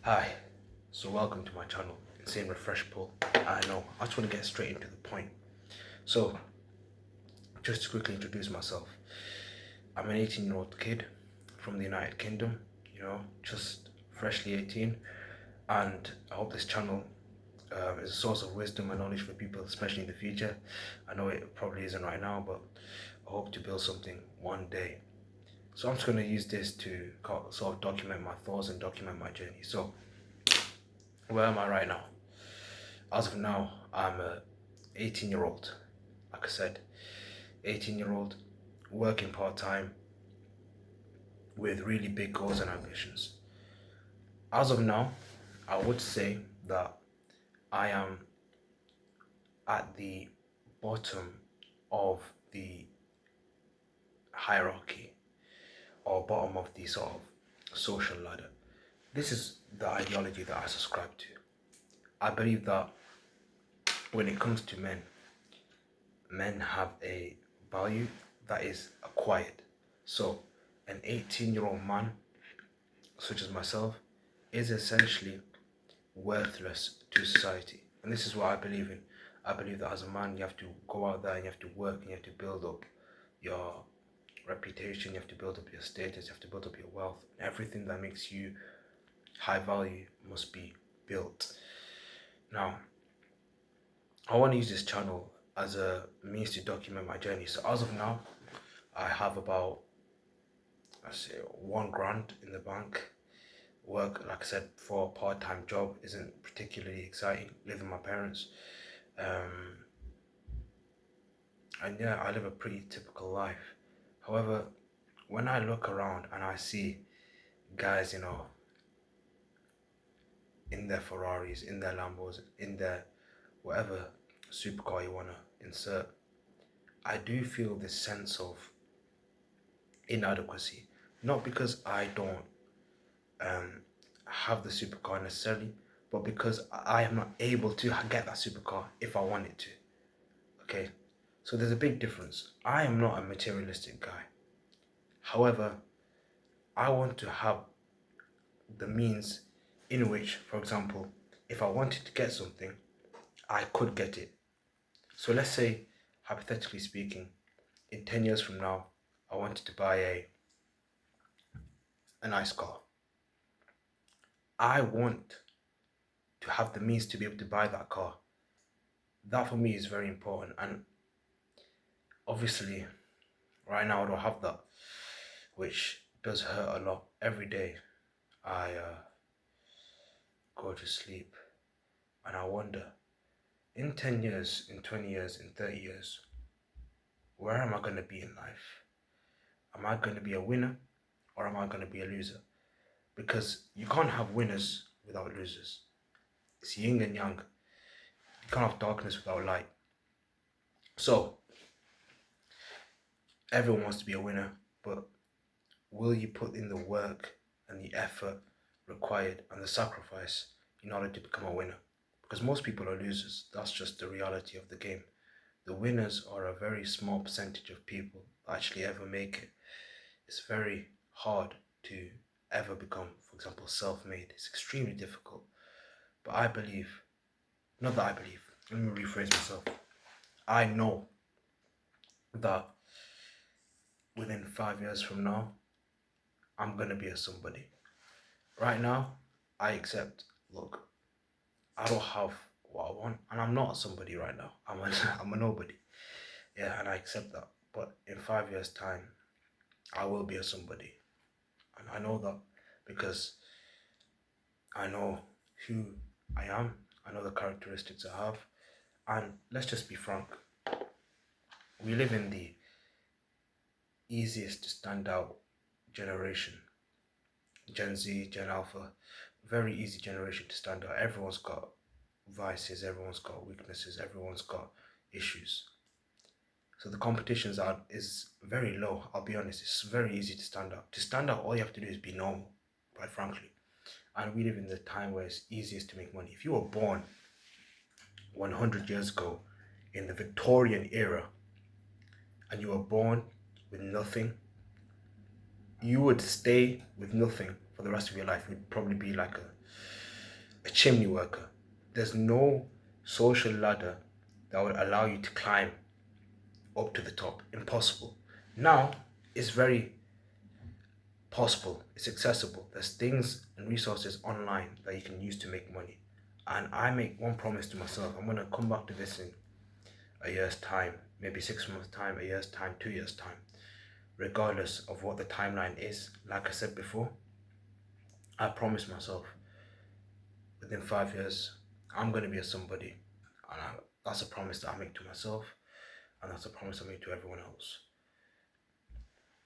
Hi, so welcome to my channel, Insane Refresh Pull. I know, I just want to get straight into the point. So, just to quickly introduce myself, I'm an 18-year-old kid from the United Kingdom, just freshly 18, and I hope this channel is a source of wisdom and knowledge for people, especially in the future. I know it probably isn't right now, but I hope to build something one day. So I'm just going to use this to sort of document my thoughts and document my journey. So, where am I right now? As of now, I'm a 18-year-old. Like I said, 18-year-old, working part-time with really big goals and ambitions. As of now, I would say that I am at the bottom of the hierarchy or bottom of the sort of social ladder. This is the ideology that I subscribe to. I believe that when it comes to men have a value that is acquired. So, an 18-year-old man, such as myself, is essentially worthless to society. And this is what I believe in. I believe that as a man, you have to go out there and you have to work and you have to build up your reputation, you have to build up your status, you have to build up your wealth. Everything that makes you high value must be built. Now, I want to use this channel as a means to document my journey. So as of now, I have about, let's say, 1 grand in the bank. Work, like I said, for a part-time job isn't particularly exciting. Live with my parents, and yeah, I live a pretty typical life. However, when I look around and I see guys, in their Ferraris, in their Lambos, in their whatever supercar you wanna insert, I do feel this sense of inadequacy. Not because I don't have the supercar necessarily, but because I am not able to get that supercar if I wanted to. Okay, so there's a big difference. I am not a materialistic guy. However, I want to have the means in which, for example, if I wanted to get something, I could get it. So let's say, hypothetically speaking, in 10 years from now, I wanted to buy a nice car. I want to have the means to be able to buy that car. That for me is very important. And obviously, right now I don't have that, which does hurt a lot. Every day I go to sleep and I wonder, in 10 years, in 20 years, in 30 years, where am I going to be in life? Am I going to be a winner or am I going to be a loser? Because you can't have winners without losers. It's yin and yang. You can't have darkness without light. So, everyone wants to be a winner, but will you put in the work and the effort required and the sacrifice in order to become a winner? Because most people are losers. That's just the reality of the game. The winners are a very small percentage of people that actually ever make it. It's very hard to ever become, for example, self-made. It's extremely difficult. But I believe, not that I believe, let me rephrase myself. I know that within 5 years from now, I'm going to be a somebody. Right now, I accept, look, I don't have what I want, and I'm not somebody right now. I'm a nobody. Yeah, and I accept that. But in 5 years' time, I will be a somebody. And I know that because I know who I am, I know the characteristics I have, and let's just be frank. We live in the easiest to stand out generation. Gen Z, Gen Alpha, very easy generation to stand out. Everyone's got vices, everyone's got weaknesses, everyone's got issues. So the competitions is very low. I'll be honest, it's very easy to stand out. To stand out, all you have to do is be normal, quite frankly. And we live in the time where it's easiest to make money. If you were born 100 years ago in the Victorian era and you were born with nothing, you would stay with nothing for the rest of your life would probably be like a chimney worker. There's no social ladder that would allow you to climb up to the top. Impossible. Now it's very possible, it's accessible. There's things and resources online that you can use to make money. And I make one promise to myself: I'm gonna come back to this in a year's time, maybe 6 months' time, a year's time, 2 years' time, regardless of what the timeline is. Like I said before, I promise myself within 5 years, I'm gonna be a somebody. And that's a promise that I make to myself, and that's a promise I make to everyone else.